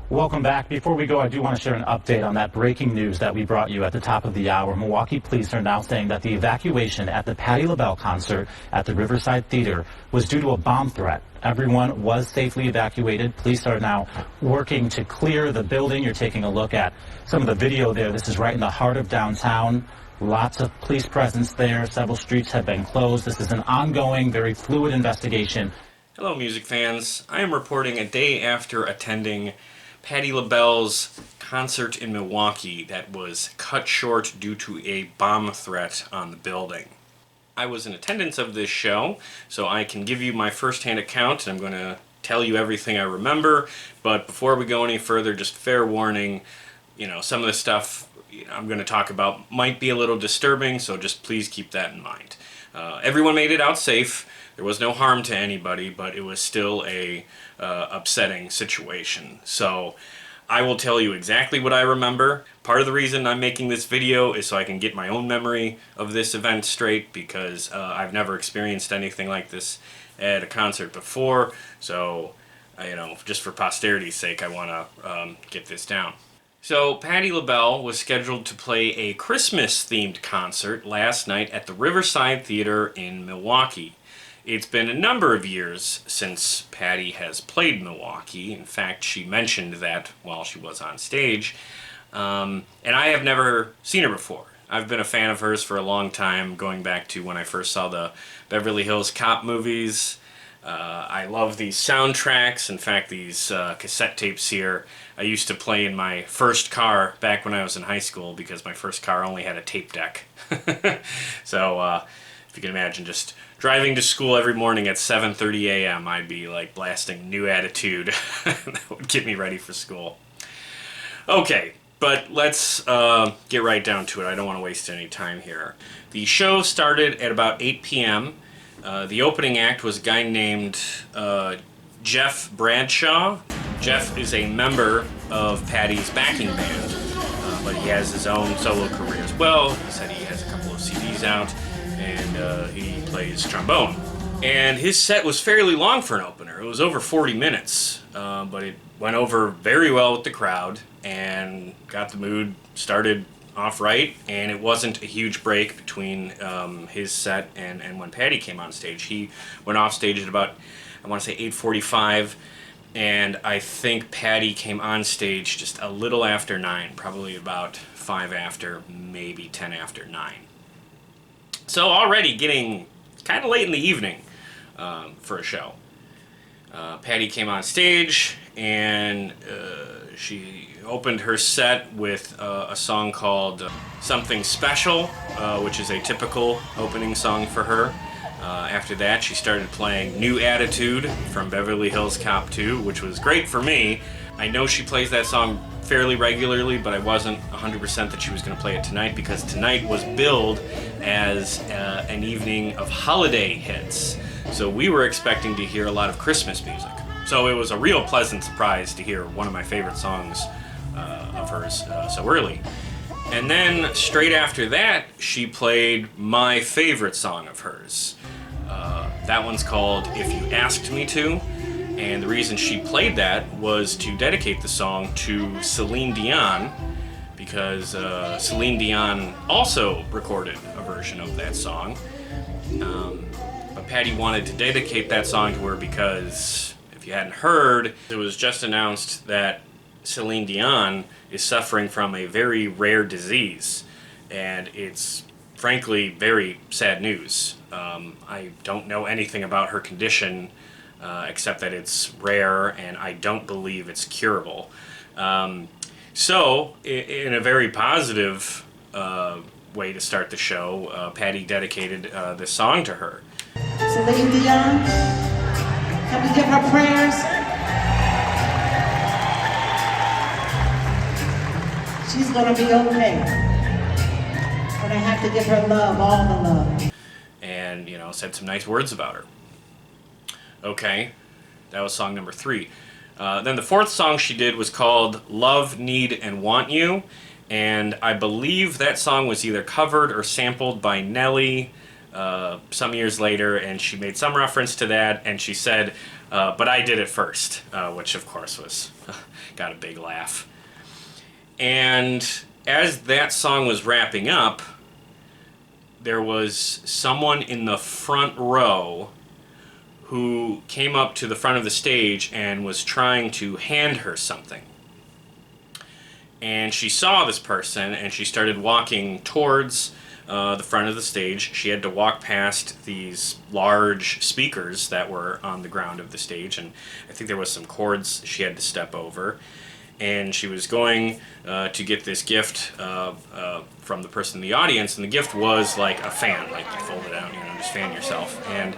Welcome back. Before we go, I do want to share an update on that breaking news that we brought you at the top of the hour. Milwaukee police are now saying that the evacuation at the Patti LaBelle concert at the Riverside Theater was due to a bomb threat. Everyone was safely evacuated. Police are now working to clear the building. You're taking a look at some of the video there. This is right in the heart of downtown. Lots of police presence there. Several streets have been closed. This is an ongoing, very fluid investigation. Hello, music fans. I am reporting a day after attending Patti LaBelle's concert in Milwaukee that was cut short due to a bomb threat on the building. I was in attendance of this show, so I can give you my first-hand account, and I'm going to tell you everything I remember. But before we go any further, just fair warning, some of the stuff I'm going to talk about might be a little disturbing, so just please keep that in mind. Everyone made it out safe. There was no harm to anybody, but it was still a upsetting situation. So I will tell you exactly what I remember. Part of the reason I'm making this video is so I can get my own memory of this event straight, because I've never experienced anything like this at a concert before. So, just for posterity's sake, I want to get this down. So Patti LaBelle was scheduled to play a Christmas-themed concert last night at the Riverside Theater in Milwaukee. It's been a number of years since Patti has played Milwaukee. In fact, she mentioned that while she was on stage. And I have never seen her before. I've been a fan of hers for a long time, going back to when I first saw the Beverly Hills Cop movies. I love these soundtracks. In fact, these cassette tapes here, I used to play in my first car back when I was in high school, because my first car only had a tape deck. So, if you can imagine, just driving to school every morning at 7:30 a.m., I'd be like blasting New Attitude. That would get me ready for school. Okay, but let's get right down to it. I don't want to waste any time here. The show started at about 8 p.m. The opening act was a guy named Jeff Bradshaw. Jeff is a member of Patti's backing band, but he has his own solo career as well. He said he has a couple of CDs out, and he plays trombone. And his set was fairly long for an opener. It was over 40 minutes, but it went over very well with the crowd and got the mood started off right, and it wasn't a huge break between his set and when Patti came on stage. He went off stage at about, I want to say 8:45, and I think Patti came on stage just a little after 9, probably about 5 after, maybe 10 after 9. So already getting kind of late in the evening for a show. Patti came on stage, and she opened her set with a song called Something Special, which is a typical opening song for her. After that, she started playing New Attitude from Beverly Hills Cop 2, which was great for me. I know she plays that song fairly regularly, but I wasn't 100% that she was going to play it tonight, because tonight was billed as an evening of holiday hits. So we were expecting to hear a lot of Christmas music. So it was a real pleasant surprise to hear one of my favorite songs of hers so early. And then straight after that, she played my favorite song of hers. That one's called If You Asked Me To. And the reason she played that was to dedicate the song to Celine Dion, because Celine Dion also recorded a version of that song. But Patti wanted to dedicate that song to her because, if you hadn't heard, it was just announced that Celine Dion is suffering from a very rare disease, and it's frankly very sad news. I don't know anything about her condition, except that it's rare, and I don't believe it's curable. So, in a very positive way to start the show, Patti dedicated this song to her. Celine Dion, can we give her prayers? She's gonna be okay. But I have to give her love, all the love. And, said some nice words about her. Okay, that was song number 3. Then the fourth song she did was called Love, Need, and Want You, and I believe that song was either covered or sampled by Nelly, some years later, and she made some reference to that, and she said, but I did it first, which of course was got a big laugh. And as that song was wrapping up, there was someone in the front row who came up to the front of the stage and was trying to hand her something. And she saw this person, and she started walking towards the front of the stage. She had to walk past these large speakers that were on the ground of the stage, and I think there was some cords she had to step over. And she was going to get this gift from the person in the audience, and the gift was like a fan, like you fold it out, you know, just fan yourself, and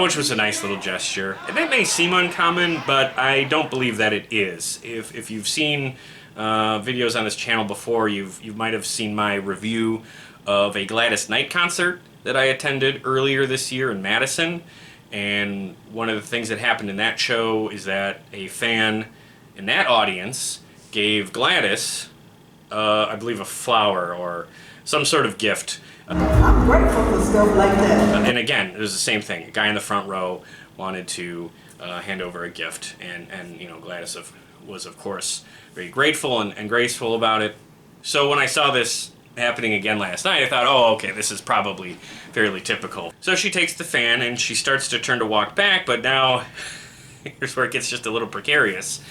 which was a nice little gesture. And that may seem uncommon, but I don't believe that it is. If you've seen videos on this channel before, you might have seen my review of a Gladys Knight concert that I attended earlier this year in Madison. And one of the things that happened in that show is that a fan in that audience gave Gladys, I believe, a flower or some sort of gift. I'm grateful for stuff like that. And again, it was the same thing. A guy in the front row wanted to hand over a gift, and you know, Gladys was of course very grateful and graceful about it. So when I saw this happening again last night, I thought, oh, okay, this is probably fairly typical. So she takes the fan and she starts to turn to walk back, but now here's where it gets just a little precarious.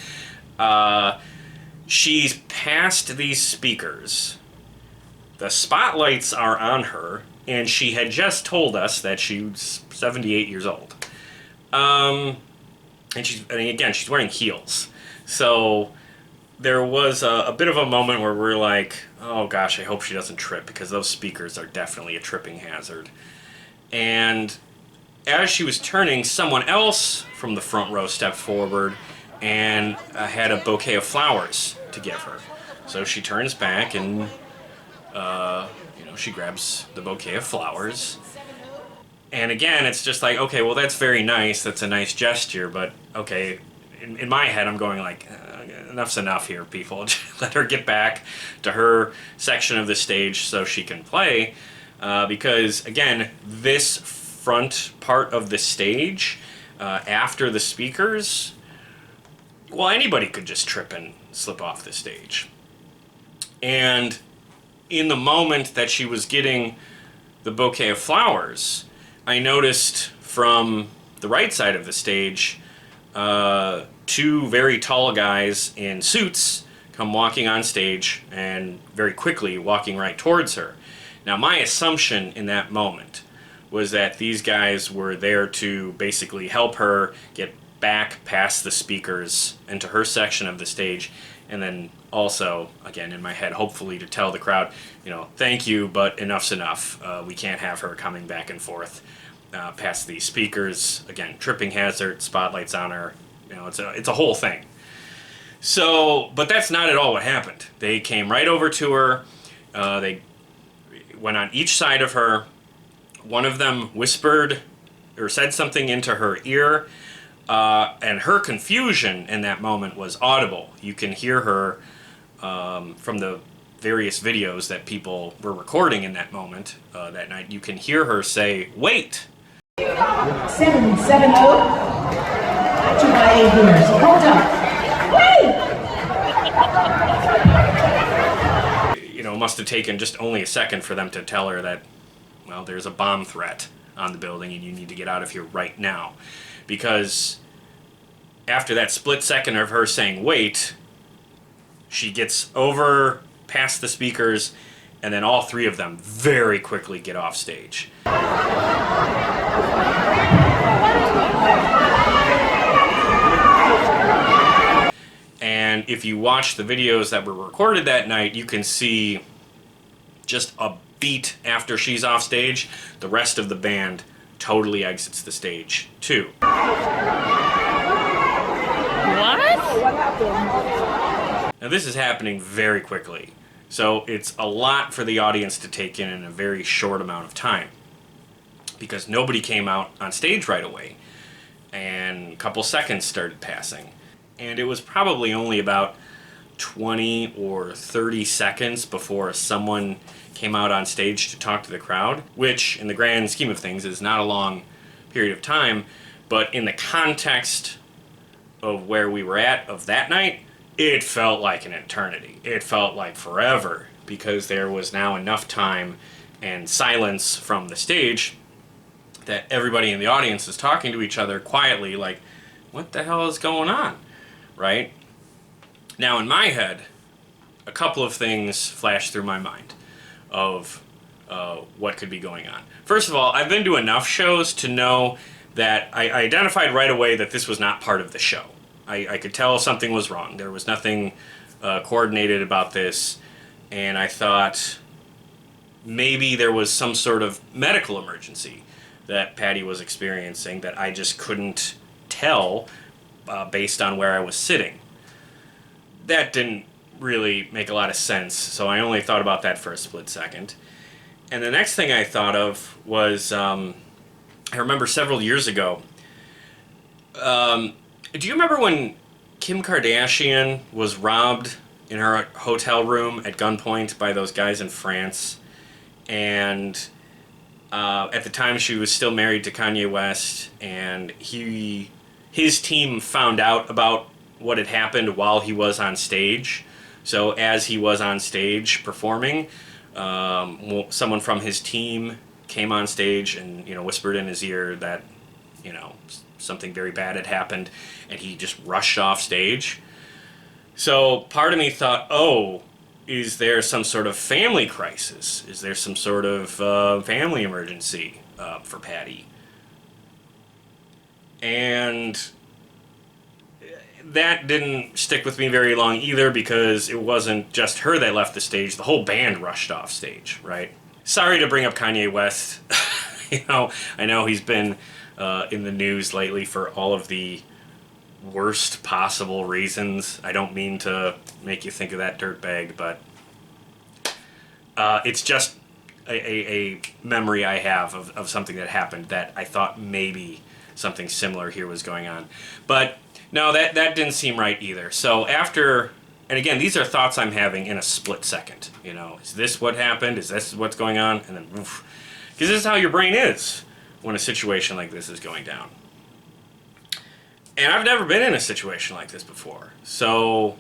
She's past these speakers. The spotlights are on her, and she had just told us that she's 78 years old. And again, she's wearing heels. So there was a bit of a moment where we're like, oh gosh, I hope she doesn't trip, because those speakers are definitely a tripping hazard. And as she was turning, someone else from the front row stepped forward and had a bouquet of flowers to give her. So she turns back and, you know, she grabs the bouquet of flowers. And again, it's just like, okay, well, that's very nice. That's a nice gesture. But, okay, in my head, I'm going like, enough's enough here, people. Let her get back to her section of the stage so she can play. Because, again, this front part of the stage, after the speakers, well, anybody could just trip and slip off the stage. And in the moment that she was getting the bouquet of flowers, I noticed from the right side of the stage, two very tall guys in suits come walking on stage and very quickly walking right towards her. Now, my assumption in that moment was that these guys were there to basically help her get back past the speakers into her section of the stage, and then also, again, in my head, hopefully to tell the crowd, you know, thank you, but enough's enough. We can't have her coming back and forth past these speakers. Again, tripping hazard, spotlights on her. You know, it's a whole thing. So, but that's not at all what happened. They came right over to her. They went on each side of her. One of them whispered or said something into her ear. And her confusion in that moment was audible. You can hear her from the various videos that people were recording in that moment that night. You can hear her say, "Wait." 770. To my 8 years. Hold up. Wait! You know, it must have taken just only a second for them to tell her that, well, there's a bomb threat on the building and you need to get out of here right now. Because after that split second of her saying, "Wait," she gets over past the speakers, and then all three of them very quickly get off stage. And if you watch the videos that were recorded that night, you can see just a beat after she's off stage, the rest of the band totally exits the stage too. What? Now this is happening very quickly, so it's a lot for the audience to take in a very short amount of time, because nobody came out on stage right away, and a couple seconds started passing, and it was probably only about 20 or 30 seconds before someone came out on stage to talk to the crowd, which in the grand scheme of things is not a long period of time, but in the context of where we were at of that night, it felt like an eternity. It felt like forever, because there was now enough time and silence from the stage that everybody in the audience is talking to each other quietly, like, what the hell is going on, right? Now, in my head, a couple of things flashed through my mind of what could be going on. First of all, I've been to enough shows to know that I identified right away that this was not part of the show. I could tell something was wrong. There was nothing coordinated about this, and I thought maybe there was some sort of medical emergency that Patti was experiencing that I just couldn't tell based on where I was sitting. That didn't really make a lot of sense, so I only thought about that for a split second. And the next thing I thought of was, I remember several years ago, do you remember when Kim Kardashian was robbed in her hotel room at gunpoint by those guys in France? And at the time she was still married to Kanye West, and his team found out about what had happened while he was on stage. So as he was on stage performing, someone from his team came on stage and, whispered in his ear that, something very bad had happened, and he just rushed off stage. So part of me thought, oh, is there some sort of family crisis? Is there some sort of family emergency for Patti? And that didn't stick with me very long either, because it wasn't just her that left the stage. The whole band rushed off stage, right? Sorry to bring up Kanye West. I know he's been in the news lately for all of the worst possible reasons. I don't mean to make you think of that dirtbag, but it's just a memory I have of something that happened that I thought maybe something similar here was going on. But no, that didn't seem right either. So after, and again, these are thoughts I'm having in a split second. Is this what happened? Is this what's going on? And then, oof. Because this is how your brain is when a situation like this is going down. And I've never been in a situation like this before. So,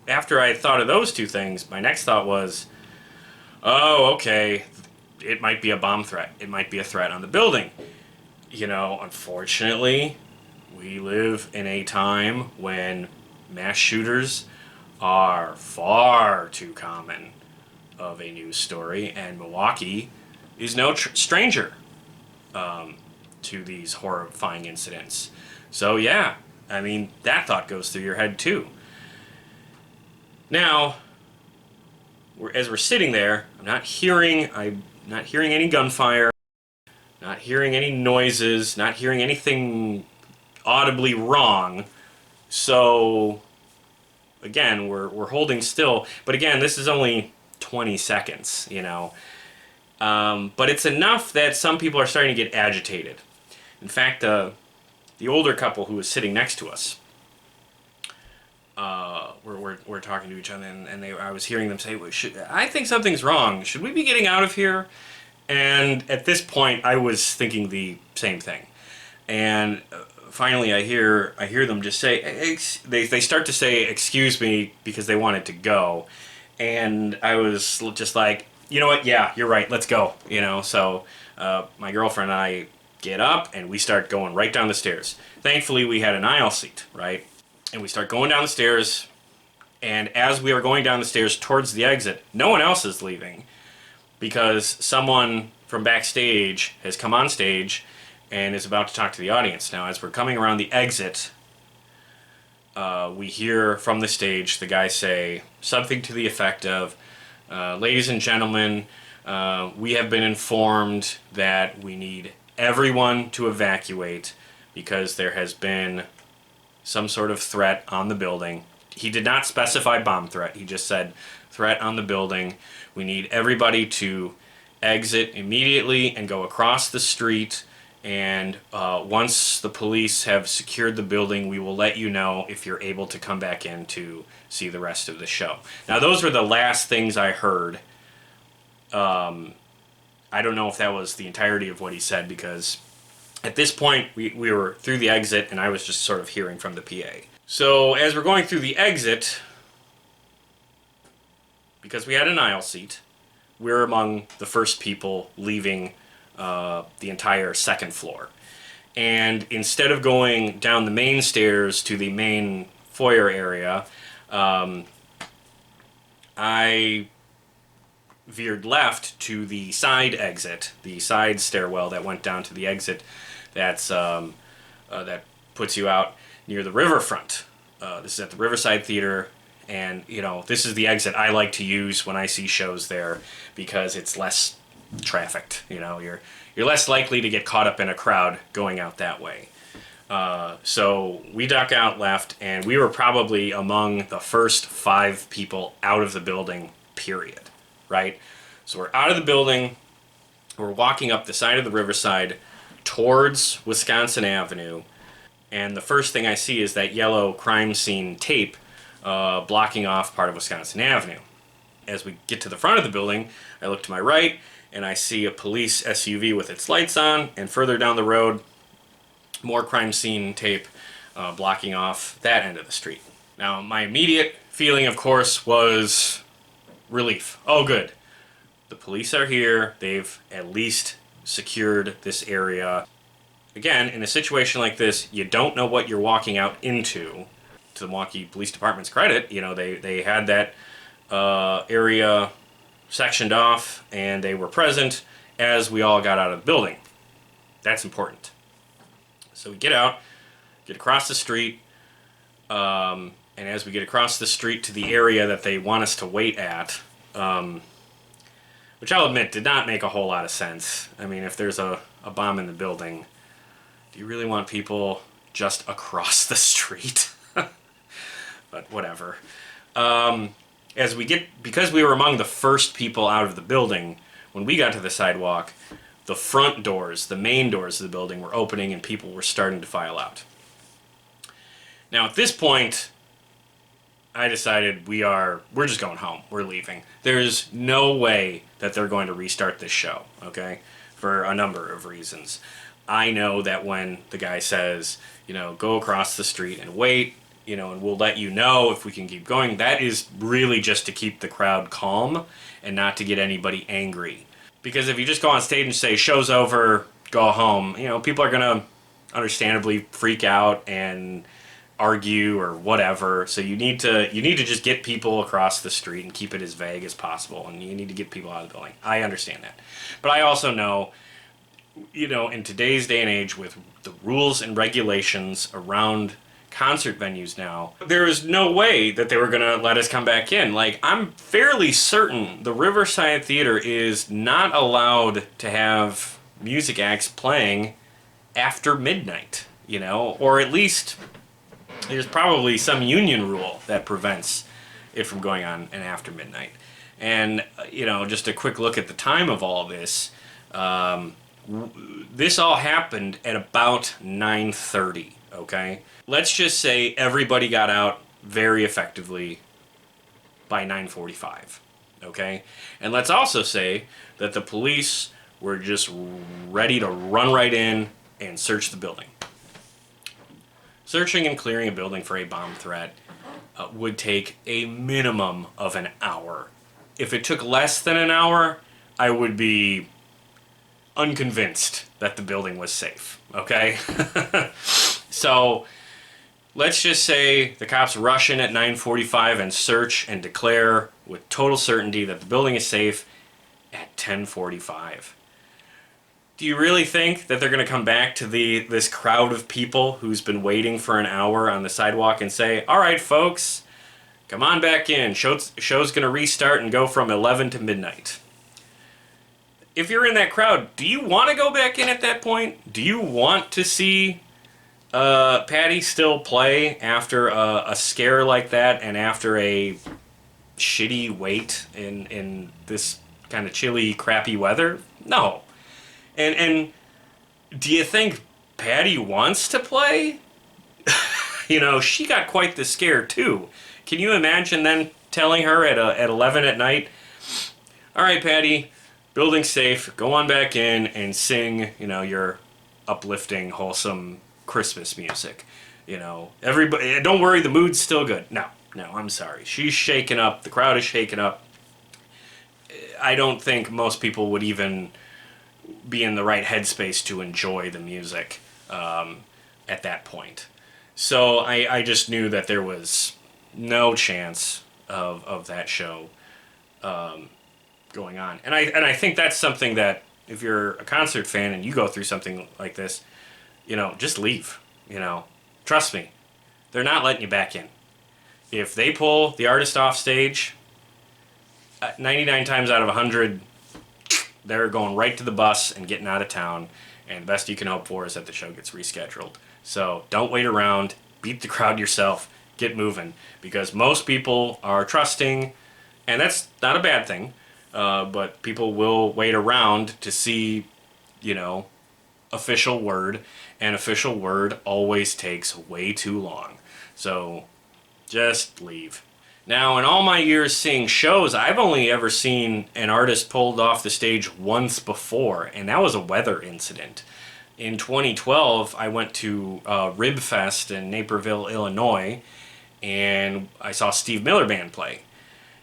after I thought of those two things, my next thought was, oh, okay, it might be a bomb threat. It might be a threat on the building. Unfortunately, we live in a time when mass shooters are far too common of a news story, and Milwaukee is no stranger to these horrifying incidents. So yeah, that thought goes through your head too. Now, as we're sitting there, I'm not hearing any gunfire, not hearing any noises, not hearing anything audibly wrong. So again, we're holding still, but again, this is only 20 seconds, but it's enough that some people are starting to get agitated. In fact, the older couple who was sitting next to us, we're talking to each other, and I was hearing them say, I think something's wrong. Should we be getting out of here? And at this point, I was thinking the same thing. And finally, I hear them just say, they start to say, excuse me, because they wanted to go. And I was just like, you know what, yeah, you're right, let's go. So my girlfriend and I get up, and we start going right down the stairs. Thankfully, we had an aisle seat, right? And we start going down the stairs, and as we are going down the stairs towards the exit, no one else is leaving, because someone from backstage has come on stage and is about to talk to the audience. Now, as we're coming around the exit, we hear from the stage the guy say something to the effect of, ladies and gentlemen, we have been informed that we need everyone to evacuate because there has been some sort of threat on the building. He did not specify bomb threat. He just said threat on the building. We need everybody to exit immediately and go across the street And once the police have secured the building, we will let you know if you're able to come back in to see the rest of the show. Now, those were the last things I heard. I don't know if that was the entirety of what he said, because at this point we were through the exit and I was just sort of hearing from the PA. So as we're going through the exit, because we had an aisle seat, we're among the first people leaving the entire second floor. And instead of going down the main stairs to the main foyer area, I veered left to the side exit, the side stairwell that went down to the exit that's that puts you out near the riverfront. This is at the Riverside Theater, and you know, this is the exit I like to use when I see shows there because it's less trafficked. You know, you're less likely to get caught up in a crowd going out that way. So we duck out left, and we were probably among the first 5 people out of the building, period. Right? So we're out of the building, we're walking up the side of the Riverside towards Wisconsin Avenue, and the first thing I see is that yellow crime scene tape blocking off part of Wisconsin Avenue. As we get to the front of the building, I look to my right, and I see a police SUV with its lights on, and further down the road, more crime scene tape blocking off that end of the street. Now, my immediate feeling, of course, was relief. Oh, good. The police are here. They've at least secured this area. Again, in a situation like this, you don't know what you're walking out into. To the Milwaukee Police Department's credit, you know, they had that area sectioned off, and they were present as we all got out of the building. That's important. So we get out, get across the street, and as we get across the street to the area that they want us to wait at, which I'll admit did not make a whole lot of sense. I mean, if there's a bomb in the building, do you really want people just across the street? But whatever. Because we were among the first people out of the building, when we got to the sidewalk, the front doors, the main doors of the building were opening and people were starting to file out. Now at this point, I decided we're just going home. We're leaving. There's no way that they're going to restart this show, okay? For a number of reasons. I know that when the guy says, you know, go across the street and wait, you know, and we'll let you know if we can keep going, that is really just to keep the crowd calm and not to get anybody angry. Because if you just go on stage and say, show's over, go home, you know, people are going to understandably freak out and argue or whatever. So you need to just get people across the street and keep it as vague as possible, and you need to get people out of the building. I understand that. But I also know, you know, in today's day and age with the rules and regulations around concert venues now, there is no way that they were going to let us come back in. Like, I'm fairly certain the Riverside Theater is not allowed to have music acts playing after midnight, you know, or at least there's probably some union rule that prevents it from going on and after midnight. And, you know, just a quick look at the time of all this, this all happened at about 9:30, okay? Let's just say everybody got out very effectively by 9:45, okay? And let's also say that the police were just ready to run right in and search the building. Searching and clearing a building for a bomb threat would take a minimum of an hour. If it took less than an hour, I would be unconvinced that the building was safe, okay? So let's just say the cops rush in at 9:45 and search and declare with total certainty that the building is safe at 10:45. Do you really think that they're going to come back to this crowd of people who's been waiting for an hour on the sidewalk and say, all right, folks, come on back in. Show's going to restart and go from 11 to midnight. If you're in that crowd, do you want to go back in at that point? Do you want to see Patti still play after a scare like that and after a shitty wait in this kind of chilly, crappy weather? No. And do you think Patti wants to play? You know, she got quite the scare too. Can you imagine then telling her at 11 at night, all right, Patti, building safe, go on back in and sing, you know, your uplifting, wholesome Christmas music. You know, everybody, don't worry, the mood's still good. No, I'm sorry. She's shaken up. The crowd is shaken up. I don't think most people would even be in the right headspace to enjoy the music at that point. So I just knew that there was no chance of that show going on. And I think that's something that if you're a concert fan and you go through something like this, you know, just leave. You know, trust me, they're not letting you back in. If they pull the artist off stage, 99 times out of 100, they're going right to the bus and getting out of town. And the best you can hope for is that the show gets rescheduled. So don't wait around, beat the crowd yourself, get moving. Because most people are trusting, and that's not a bad thing, but people will wait around to see, you know, official word, and official word always takes way too long. So just leave. Now, in all my years seeing shows, I've only ever seen an artist pulled off the stage once before, and that was a weather incident. In 2012, I went to Ribfest in Naperville, Illinois, and I saw Steve Miller Band play.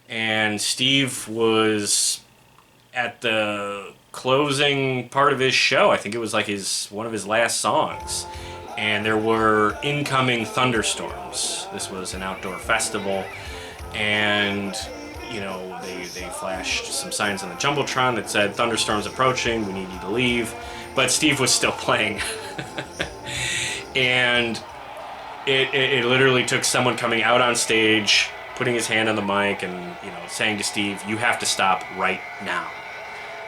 And Steve was at the closing part of his show. I think it was like one of his last songs. And there were incoming thunderstorms. This was an outdoor festival. And, you know, they flashed some signs on the Jumbotron that said, thunderstorms approaching, we need you to leave. But Steve was still playing. And it literally took someone coming out on stage, putting his hand on the mic and, you know, saying to Steve, you have to stop right now.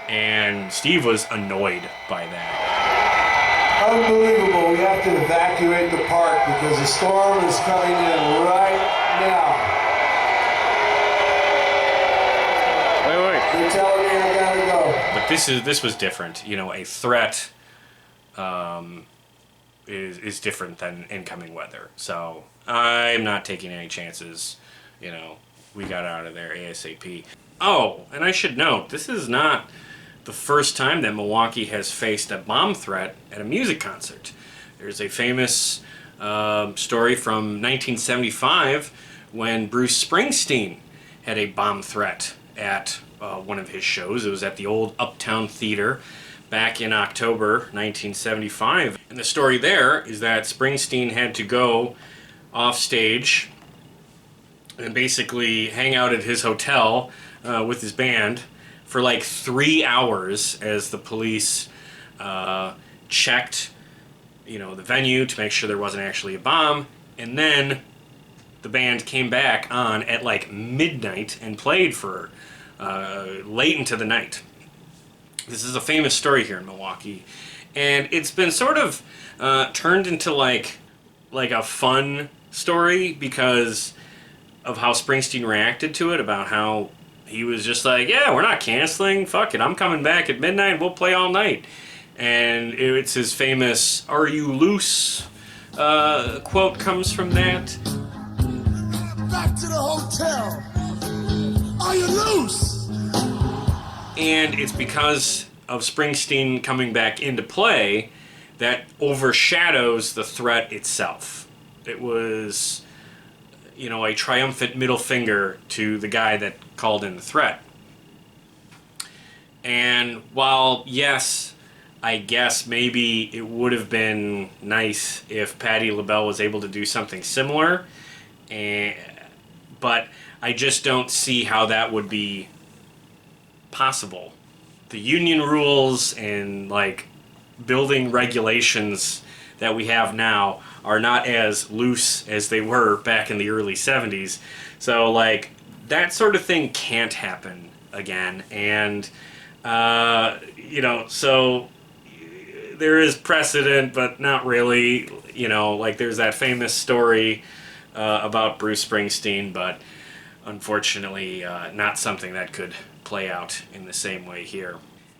And Steve was annoyed by that. Unbelievable. We have to evacuate the park because the storm is coming in right now. Wait. You're telling me I gotta go. But this was different. You know, a threat is different than incoming weather. So I'm not taking any chances. You know, we got out of there ASAP. Oh, and I should note, this is not the first time that Milwaukee has faced a bomb threat at a music concert. There's a famous story from 1975 when Bruce Springsteen had a bomb threat at one of his shows. It was at the old Uptown Theater back in October 1975. And the story there is that Springsteen had to go off stage and basically hang out at his hotel with his band for like 3 hours as the police checked, you know, the venue to make sure there wasn't actually a bomb. And then the band came back on at like midnight and played for late into the night. This is a famous story here in Milwaukee, and it's been sort of turned into like a fun story because of how Springsteen reacted to it, about how he was just like, yeah, we're not canceling, fuck it, I'm coming back at midnight, we'll play all night. And it's his famous "Are you loose?" quote comes from that. Back to the hotel. Are you loose? And it's because of Springsteen coming back into play that overshadows the threat itself. It was, you know, a triumphant middle finger to the guy that called in the threat. And while, yes, I guess maybe it would have been nice if Patti LaBelle was able to do something similar, but I just don't see how that would be possible. The union rules and like building regulations that we have now are not as loose as they were back in the early 70s. So like that sort of thing can't happen again. And you know, so there is precedent, but not really. You know, like there's that famous story about Bruce Springsteen, but unfortunately not something that could play out in the same way here.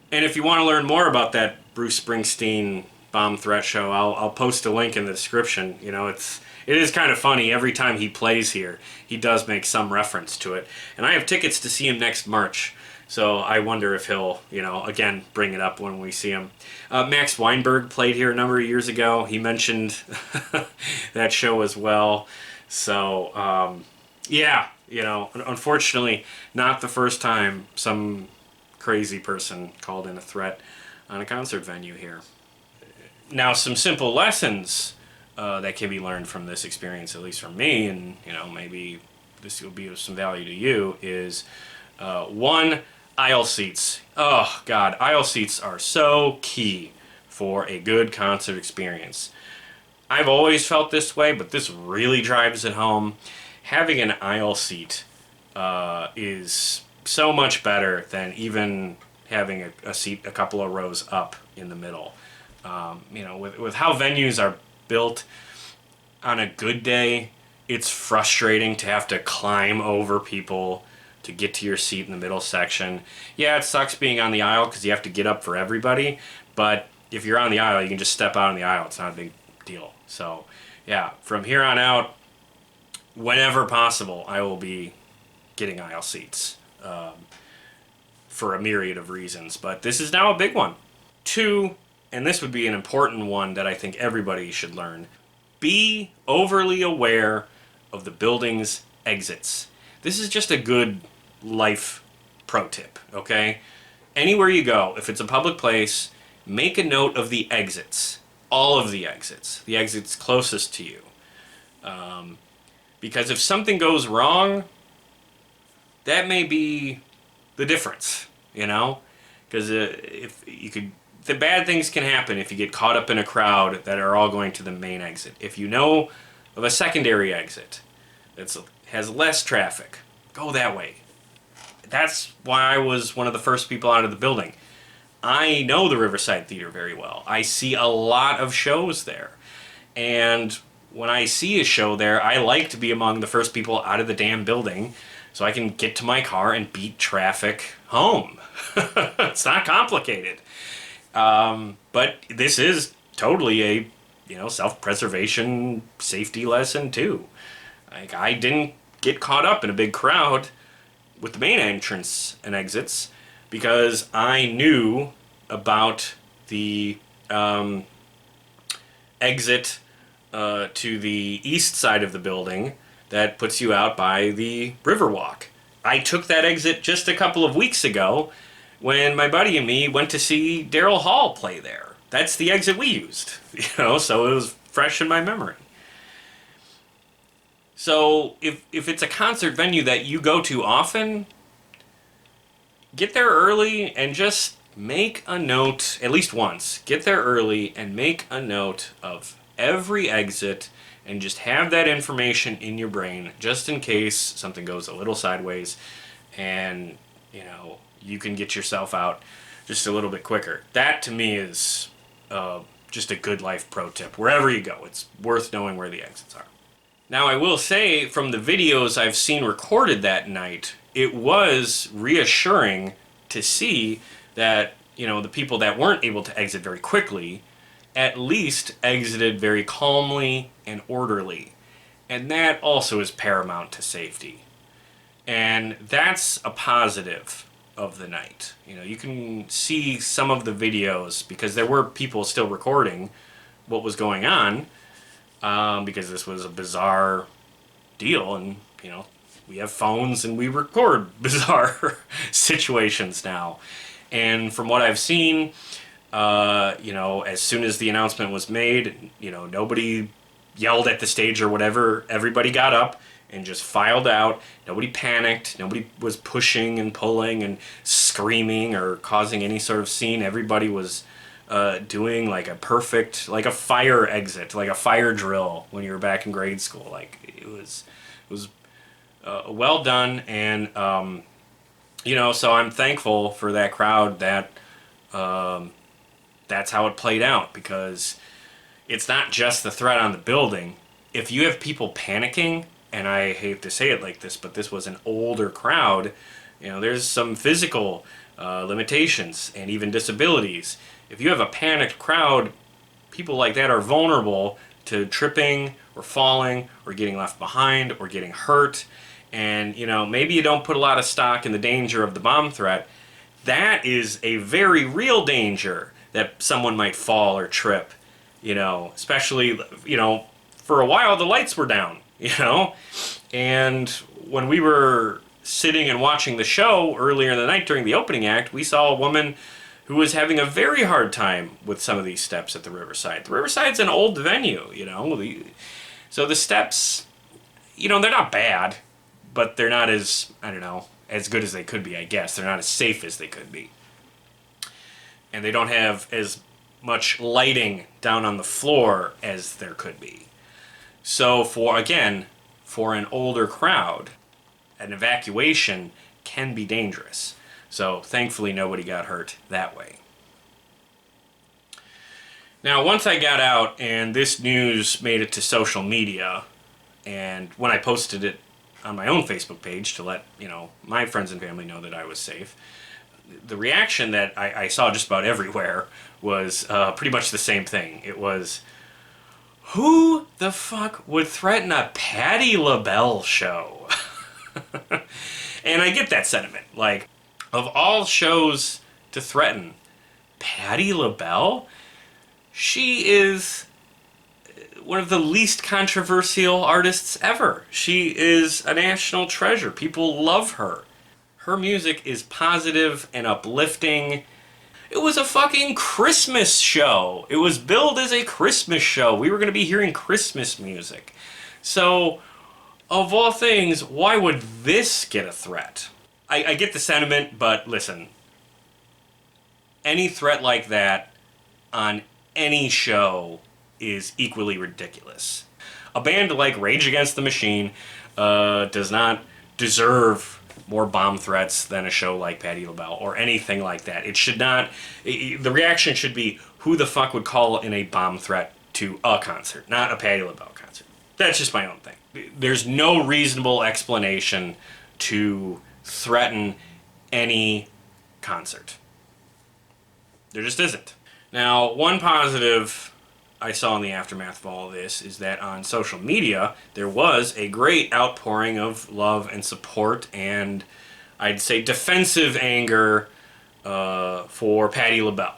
And if you want to learn more about that Bruce Springsteen bomb threat show. I'll post a link in the description. You know, it is kind of funny. Every time he plays here, he does make some reference to it. And I have tickets to see him next March. So I wonder if he'll, you know, again, bring it up when we see him. Max Weinberg played here a number of years ago. He mentioned that show as well. So, yeah, you know, unfortunately, not the first time some crazy person called in a threat on a concert venue here. Now, some simple lessons that can be learned from this experience, at least from me, and, you know, maybe this will be of some value to you, is one, aisle seats. Oh, God, aisle seats are so key for a good concert experience. I've always felt this way, but this really drives it home. Having an aisle seat is so much better than even having a seat a couple of rows up in the middle. You know, with how venues are built, on a good day, it's frustrating to have to climb over people to get to your seat in the middle section. Yeah, it sucks being on the aisle because you have to get up for everybody, but if you're on the aisle, you can just step out on the aisle. It's not a big deal. So, yeah, from here on out, whenever possible, I will be getting aisle seats for a myriad of reasons, but this is now a big one. Two, and this would be an important one that I think everybody should learn, be overly aware of the building's exits. This is just a good life pro tip, okay? Anywhere you go, if it's a public place, make a note of the exits. All of the exits closest to you. Because if something goes wrong, that may be the difference, you know? Because the bad things can happen if you get caught up in a crowd that are all going to the main exit. If you know of a secondary exit that has less traffic, go that way. That's why I was one of the first people out of the building. I know the Riverside Theater very well. I see a lot of shows there. And when I see a show there, I like to be among the first people out of the damn building so I can get to my car and beat traffic home. It's not complicated. But this is totally a, you know, self-preservation safety lesson too. Like, I didn't get caught up in a big crowd with the main entrance and exits because I knew about the exit to the east side of the building that puts you out by the Riverwalk. I took that exit just a couple of weeks ago when my buddy and me went to see Daryl Hall play there. That's the exit we used, you know, so it was fresh in my memory. So if it's a concert venue that you go to often, get there early and just make a note, at least once, get there early and make a note of every exit and just have that information in your brain just in case something goes a little sideways and, you know, you can get yourself out just a little bit quicker. That to me is just a good life pro tip. Wherever you go, it's worth knowing where the exits are. Now, I will say, from the videos I've seen recorded that night, it was reassuring to see that, you know, the people that weren't able to exit very quickly at least exited very calmly and orderly. And that also is paramount to safety. And that's a positive of the night. You know, you can see some of the videos because there were people still recording what was going on. Because this was a bizarre deal, and, you know, we have phones and we record bizarre situations now. And from what I've seen, you know, as soon as the announcement was made, you know, nobody yelled at the stage or whatever. Everybody got up and just filed out. Nobody panicked. Nobody was pushing and pulling and screaming or causing any sort of scene. Everybody was doing like a perfect, like a fire exit, like a fire drill when you were back in grade school. Like, it was well done, and you know, so I'm thankful for that crowd that that's how it played out, because it's not just the threat on the building. If you have people panicking, and I hate to say it like this, but this was an older crowd, you know, there's some physical limitations and even disabilities. If you have a panicked crowd, people like that are vulnerable to tripping or falling or getting left behind or getting hurt. And, you know, maybe you don't put a lot of stock in the danger of the bomb threat. That is a very real danger, that someone might fall or trip, you know, especially, you know, for a while the lights were down, you know, and when we were sitting and watching the show earlier in the night during the opening act, we saw a woman who was having a very hard time with some of these steps at the Riverside. The Riverside's an old venue, you know, so the steps, you know, they're not bad, but they're not as, I don't know, as good as they could be, I guess. They're not as safe as they could be. And they don't have as much lighting down on the floor as there could be. So for an older crowd, an evacuation can be dangerous. So thankfully nobody got hurt that way. Now once I got out and this news made it to social media, and when I posted it on my own Facebook page to let, you know, my friends and family know that I was safe, the reaction that I saw just about everywhere was pretty much the same thing. It was, who the fuck would threaten a Patti LaBelle show? And I get that sentiment. Like, of all shows to threaten, Patti LaBelle? She is one of the least controversial artists ever. She is a national treasure. People love her. Her music is positive and uplifting. It was a fucking Christmas show. It was billed as a Christmas show. We were going to be hearing Christmas music. So, of all things, why would this get a threat? I get the sentiment, but listen. Any threat like that on any show is equally ridiculous. A band like Rage Against the Machine does not deserve more bomb threats than a show like Patti LaBelle or anything like that. It should not. The reaction should be, who the fuck would call in a bomb threat to a concert, not a Patti LaBelle concert. That's just my own thing. There's no reasonable explanation to threaten any concert. There just isn't. Now, one positive I saw in the aftermath of all of this is that on social media, there was a great outpouring of love and support and, I'd say, defensive anger for Patti LaBelle.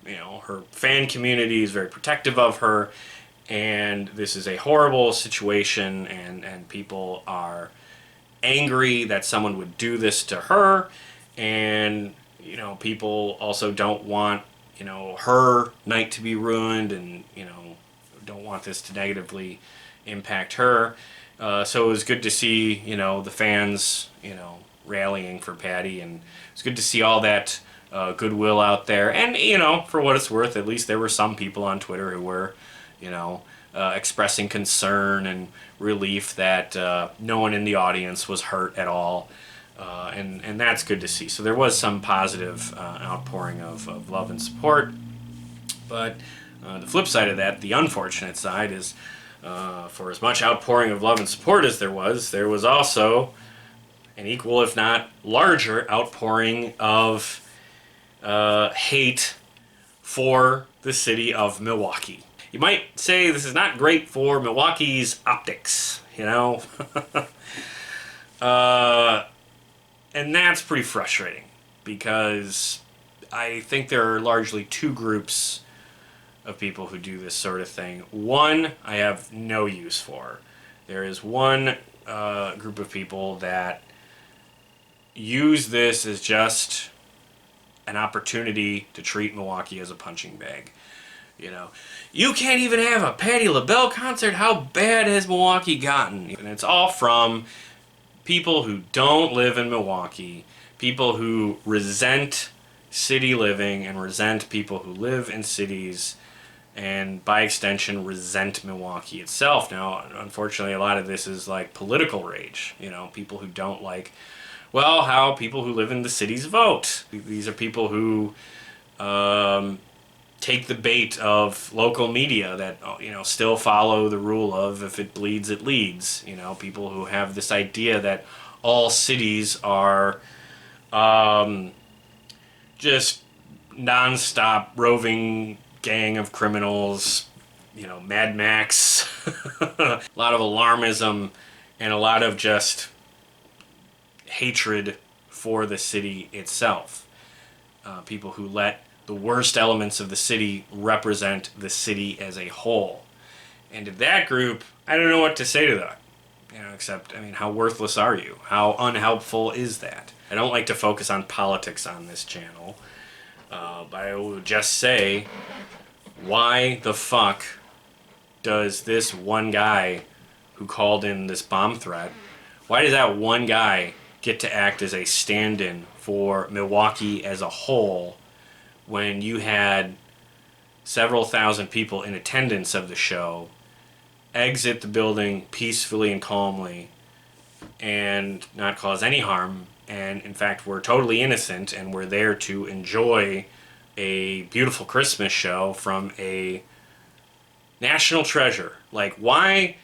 You know, her fan community is very protective of her, and this is a horrible situation, and people are angry that someone would do this to her, and, you know, people also don't want, you know, her night to be ruined, and, you know, don't want this to negatively impact her. So it was good to see, you know, the fans, you know, rallying for Patti, and it's good to see all that goodwill out there. And, you know, for what it's worth, at least there were some people on Twitter who were, you know, expressing concern and relief that no one in the audience was hurt at all. And that's good to see. So there was some positive outpouring of love and support. But the flip side of that, the unfortunate side, is for as much outpouring of love and support as there was also an equal, if not larger, outpouring of hate for the city of Milwaukee. You might say this is not great for Milwaukee's optics, you know? And that's pretty frustrating, because I think there are largely two groups of people who do this sort of thing. One, I have no use for. There is one group of people that use this as just an opportunity to treat Milwaukee as a punching bag. You know, you can't even have a Patti LaBelle concert. How bad has Milwaukee gotten? And it's all from people who don't live in Milwaukee, people who resent city living and resent people who live in cities, and by extension resent Milwaukee itself. Now, unfortunately, a lot of this is like political rage. You know, people who don't like, well, how people who live in the cities vote. These are people who take the bait of local media that, you know, still follow the rule of if it bleeds, it leads. You know, people who have this idea that all cities are just non-stop roving gang of criminals, you know, Mad Max, a lot of alarmism, and a lot of just hatred for the city itself. People who let the worst elements of the city represent the city as a whole. And to that group, I don't know what to say to that. You know, except, I mean, how worthless are you? How unhelpful is that? I don't like to focus on politics on this channel, but I will just say, why the fuck does this one guy who called in this bomb threat, why does that one guy get to act as a stand-in for Milwaukee as a whole when you had several thousand people in attendance of the show exit the building peacefully and calmly and not cause any harm, and in fact were totally innocent and were there to enjoy a beautiful Christmas show from a national treasure? Like, why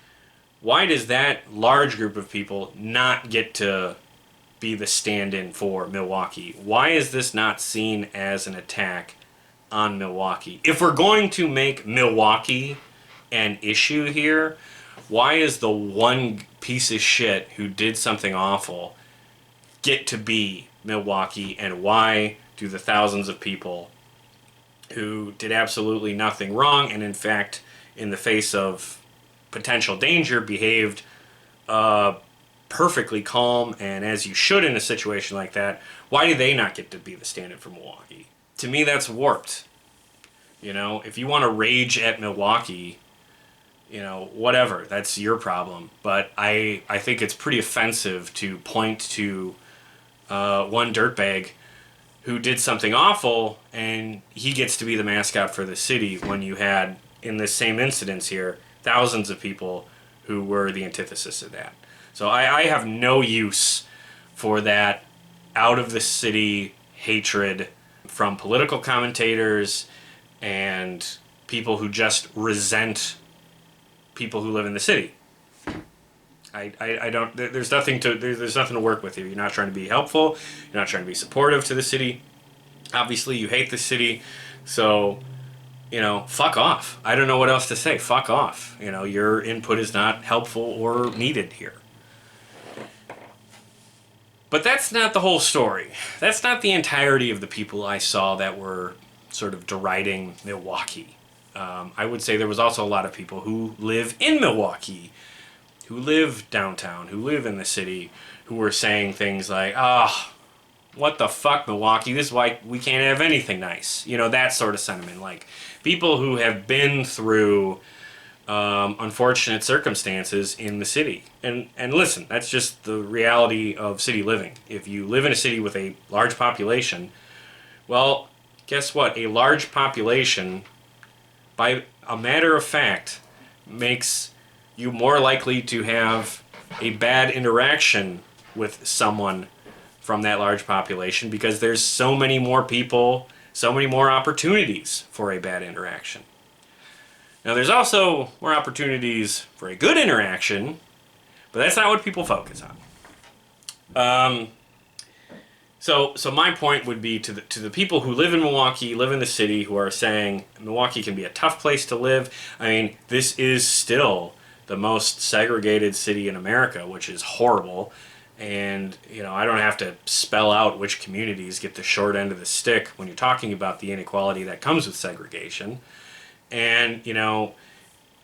does that large group of people not get to be the stand-in for Milwaukee? Why is this not seen as an attack on Milwaukee? If we're going to make Milwaukee an issue here, why is the one piece of shit who did something awful get to be Milwaukee, and why do the thousands of people who did absolutely nothing wrong and in fact in the face of potential danger behaved perfectly calm and as you should in a situation like that, why do they not get to be the stand-in for Milwaukee? To me, that's warped. You know, if you want to rage at Milwaukee, you know, whatever, that's your problem. But I think it's pretty offensive to point to one dirtbag who did something awful and he gets to be the mascot for the city when you had, in this same incidence here, thousands of people who were the antithesis of that. So I have no use for that out of the city hatred from political commentators and people who just resent people who live in the city. I don't, there's nothing to work with here. You're not trying to be helpful. You're not trying to be supportive to the city. Obviously you hate the city, so, you know, fuck off. I don't know what else to say. Fuck off. You know, your input is not helpful or needed here. But that's not the whole story. That's not the entirety of the people I saw that were sort of deriding Milwaukee. I would say there was also a lot of people who live in Milwaukee, who live downtown, who live in the city, who were saying things like, what the fuck, Milwaukee? This is why we can't have anything nice. You know, that sort of sentiment. Like, people who have been through unfortunate circumstances in the city. And listen, that's just the reality of city living. If you live in a city with a large population, well, guess what? A large population, by a matter of fact, makes you more likely to have a bad interaction with someone from that large population because there's so many more people, so many more opportunities for a bad interaction. Now, there's also more opportunities for a good interaction, but that's not what people focus on. So my point would be to the people who live in Milwaukee, live in the city, who are saying Milwaukee can be a tough place to live. I mean, this is still the most segregated city in America, which is horrible. And, you know, I don't have to spell out which communities get the short end of the stick when you're talking about the inequality that comes with segregation. And, you know,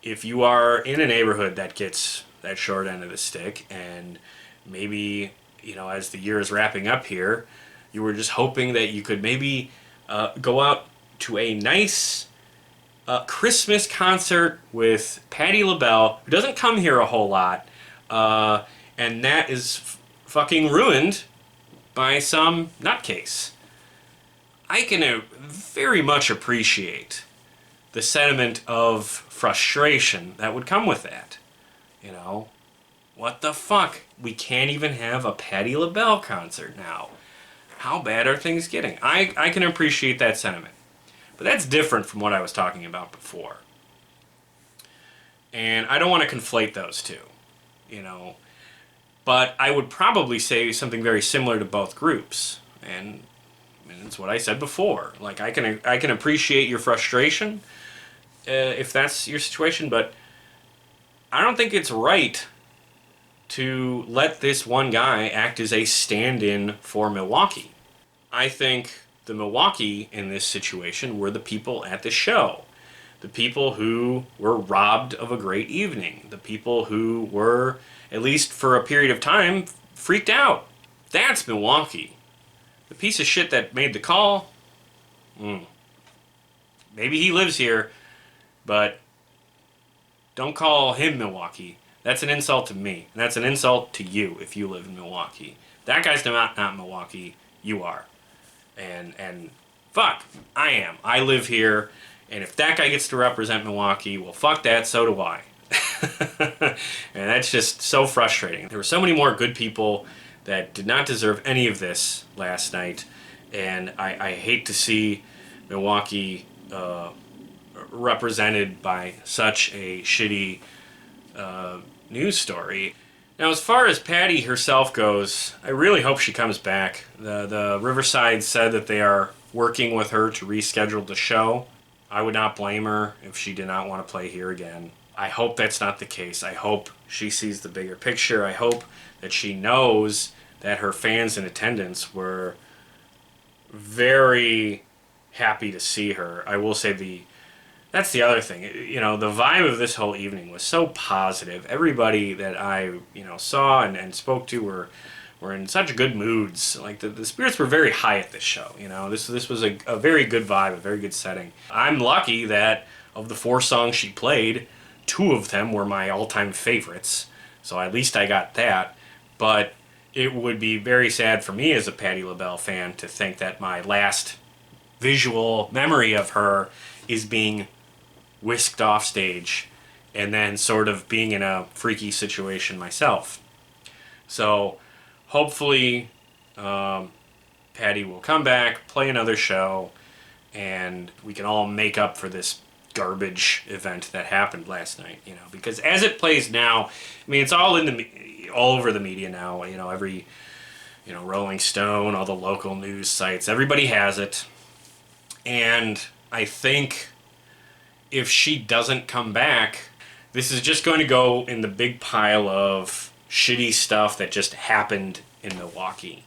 if you are in a neighborhood that gets that short end of the stick, and maybe, you know, as the year is wrapping up here, you were just hoping that you could maybe go out to a nice Christmas concert with Patti LaBelle, who doesn't come here a whole lot, and that is fucking ruined by some nutcase. I can very much appreciate the sentiment of frustration that would come with that. You know, what the fuck? We can't even have a Patti LaBelle concert now. How bad are things getting? I can appreciate that sentiment. But that's different from what I was talking about before. And I don't want to conflate those two, you know. But I would probably say something very similar to both groups. And And it's what I said before. Like, I can appreciate your frustration if that's your situation, but I don't think it's right to let this one guy act as a stand-in for Milwaukee. I think the Milwaukee in this situation were the people at the show. The people who were robbed of a great evening. The people who were, at least for a period of time, freaked out. That's Milwaukee. The piece of shit that made the call, maybe he lives here, but don't call him Milwaukee. That's an insult to me. And that's an insult to you if you live in Milwaukee. That guy's not Milwaukee. You are. And fuck, I am. I live here. And if that guy gets to represent Milwaukee, well, fuck that, so do I. And that's just so frustrating. There were so many more good people that did not deserve any of this last night. And I hate to see Milwaukee represented by such a shitty news story. Now, as far as Patti herself goes, I really hope she comes back. The Riverside said that they are working with her to reschedule the show. I would not blame her if she did not want to play here again. I hope that's not the case. I hope she sees the bigger picture. I hope that she knows that her fans in attendance were very happy to see her. I will say that's the other thing. You know, the vibe of this whole evening was so positive. Everybody that I, saw and spoke to were in such good moods. Like, the spirits were very high at this show. This was a very good vibe, a very good setting. I'm lucky that of the 4 songs she played, 2 of them were my all-time favorites. So at least I got that. But it would be very sad for me as a Patti LaBelle fan to think that my last visual memory of her is being whisked off stage and then sort of being in a freaky situation myself. So hopefully Patti will come back, play another show, and we can all make up for this garbage event that happened last night. Because as it plays now, I mean, it's all all over the media now. Every Rolling Stone, all the local news sites, everybody has it. And I think if she doesn't come back, this is just going to go in the big pile of shitty stuff that just happened in Milwaukee.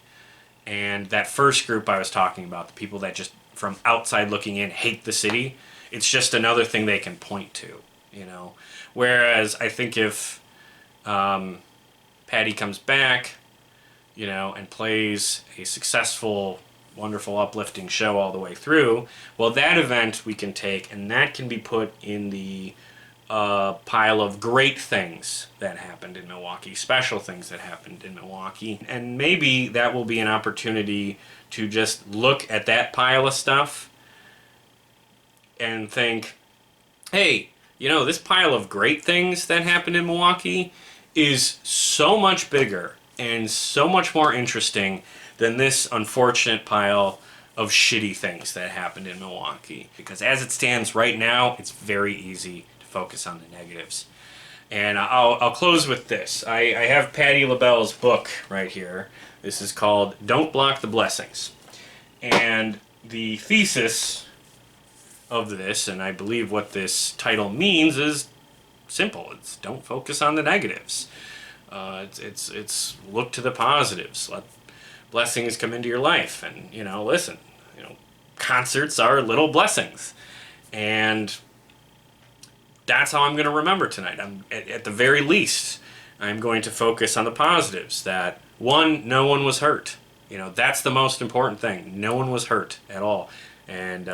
And that first group I was talking about, the people that just from outside looking in hate the city, it's just another thing they can point to, Whereas I think if Patti comes back, and plays a successful, wonderful, uplifting show all the way through, well, that event we can take, and that can be put in the pile of great things that happened in Milwaukee, special things that happened in Milwaukee. And maybe that will be an opportunity to just look at that pile of stuff and think, hey, this pile of great things that happened in Milwaukee is so much bigger and so much more interesting than this unfortunate pile of shitty things that happened in Milwaukee. Because as it stands right now, it's very easy to focus on the negatives. And I'll close with this. I have Patti LaBelle's book right here. This is called Don't Block the Blessings. And the thesis of this, and I believe what this title means, is simple. It's don't focus on the negatives. It's look to the positives. Let blessings come into your life. And, listen, concerts are little blessings. And that's how I'm going to remember tonight. At the very least, I'm going to focus on the positives. That, one, no one was hurt. That's the most important thing. No one was hurt at all. And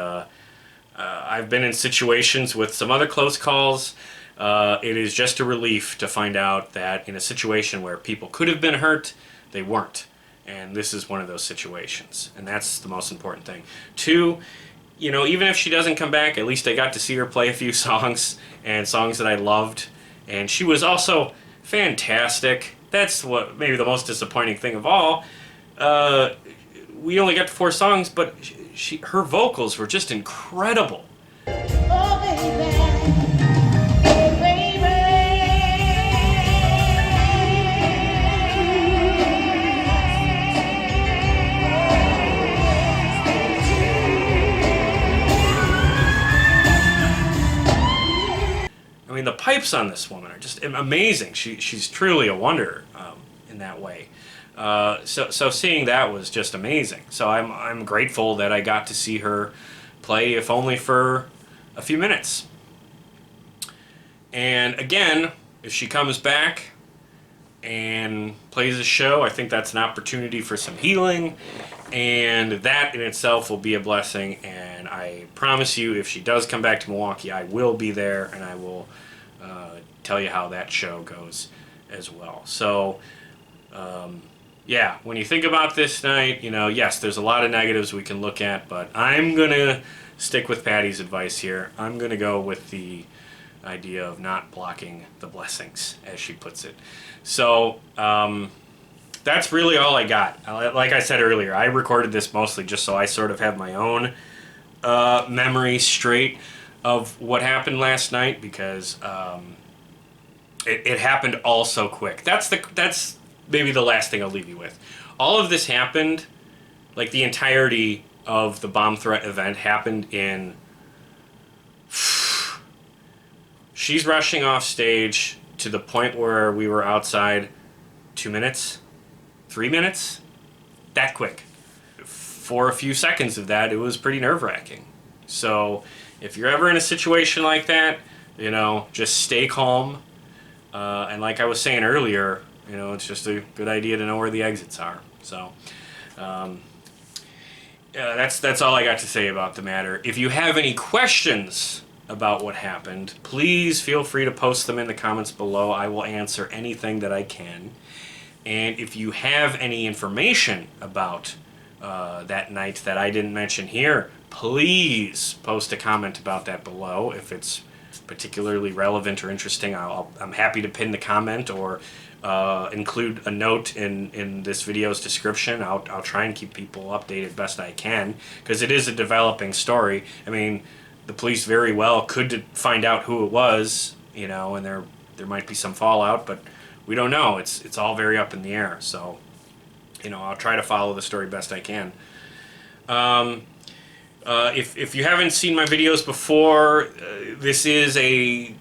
I've been in situations with some other close calls. It is just a relief to find out that in a situation where people could have been hurt, they weren't. And this is one of those situations. And that's the most important thing. 2, even if she doesn't come back, at least I got to see her play a few songs, and songs that I loved. And she was also fantastic. That's what maybe the most disappointing thing of all. We only got 4 songs, but her vocals were just incredible. Oh, baby. pipes on this woman are just amazing. She's truly a wonder in that way. So seeing that was just amazing. So I'm grateful that I got to see her play, if only for a few minutes. And again, if she comes back and plays a show, I think that's an opportunity for some healing, and that in itself will be a blessing. And I promise you, if she does come back to Milwaukee, I will be there, and I will tell you how that show goes as well. So yeah, when you think about this night, you know, yes, there's a lot of negatives we can look at, but I'm gonna stick with Patty's advice here. I'm gonna go with the idea of not blocking the blessings, as she puts it. So that's really all I got. Like I said earlier, I recorded this mostly just so I sort of have my own memory straight of what happened last night, because it happened all so quick. That's maybe the last thing I'll leave you with. All of this happened, like the entirety of the bomb threat event happened in... She's rushing off stage to the point where we were outside 2 minutes, 3 minutes, that quick. For a few seconds of that, it was pretty nerve-wracking. So if you're ever in a situation like that, you know, just stay calm. And like I was saying earlier, you know, it's just a good idea to know where the exits are. So that's all I got to say about the matter. If you have any questions about what happened, please feel free to post them in the comments below. I will answer anything that I can. And if you have any information about that night that I didn't mention here, please post a comment about that below. If it's particularly relevant or interesting, I'm happy to pin the comment or include a note in this video's description. I'll try and keep people updated best I can, because it is a developing story. I mean, the police very well could find out who it was, you know, and there might be some fallout, but we don't know. It's all very up in the air. So, you know, I'll try to follow the story best I can. If you haven't seen my videos before, this is a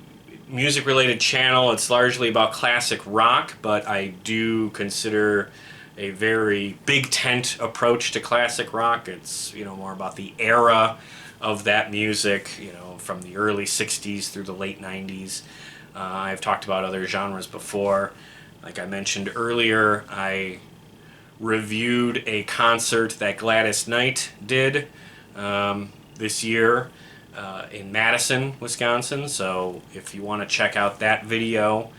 music-related channel. It's largely about classic rock, but I do consider a very big tent approach to classic rock. It's, you know, more about the era of that music, you know, from the early 60s through the late 90s. I've talked about other genres before. Like I mentioned earlier, I reviewed a concert that Gladys Knight did this year in Madison, Wisconsin. So if you want to check out that video,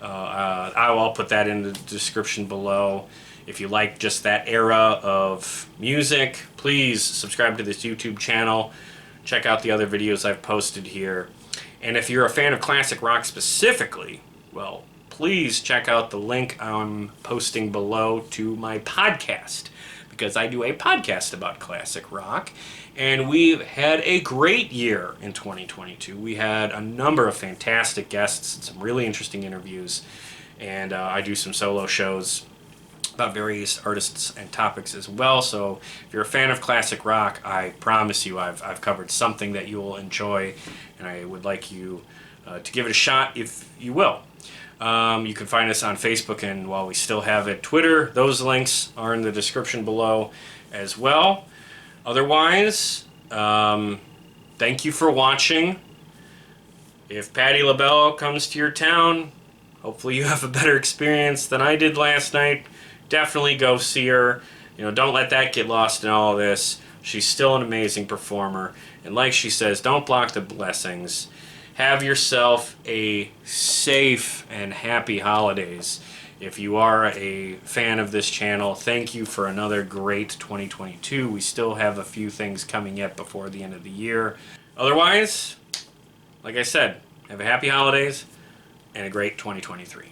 I'll put that in the description below. If you like just that era of music, please subscribe to this YouTube channel. Check out the other videos I've posted here. And if you're a fan of classic rock specifically, well, please check out the link I'm posting below to my podcast, because I do a podcast about classic rock. And we've had a great year in 2022. We had a number of fantastic guests and some really interesting interviews. And I do some solo shows about various artists and topics as well. So if you're a fan of classic rock, I promise you I've covered something that you will enjoy, and I would like you to give it a shot if you will. You can find us on Facebook, and while we still have it, Twitter. Those links are in the description below as well. Otherwise, thank you for watching. If Patti LaBelle comes to your town, hopefully you have a better experience than I did last night. Definitely go see her. You know, don't let that get lost in all of this. She's still an amazing performer. And like she says, don't block the blessings. Have yourself a safe and happy holidays. If you are a fan of this channel, thank you for another great 2022. We still have a few things coming yet before the end of the year. Otherwise, like I said, have a happy holidays and a great 2023.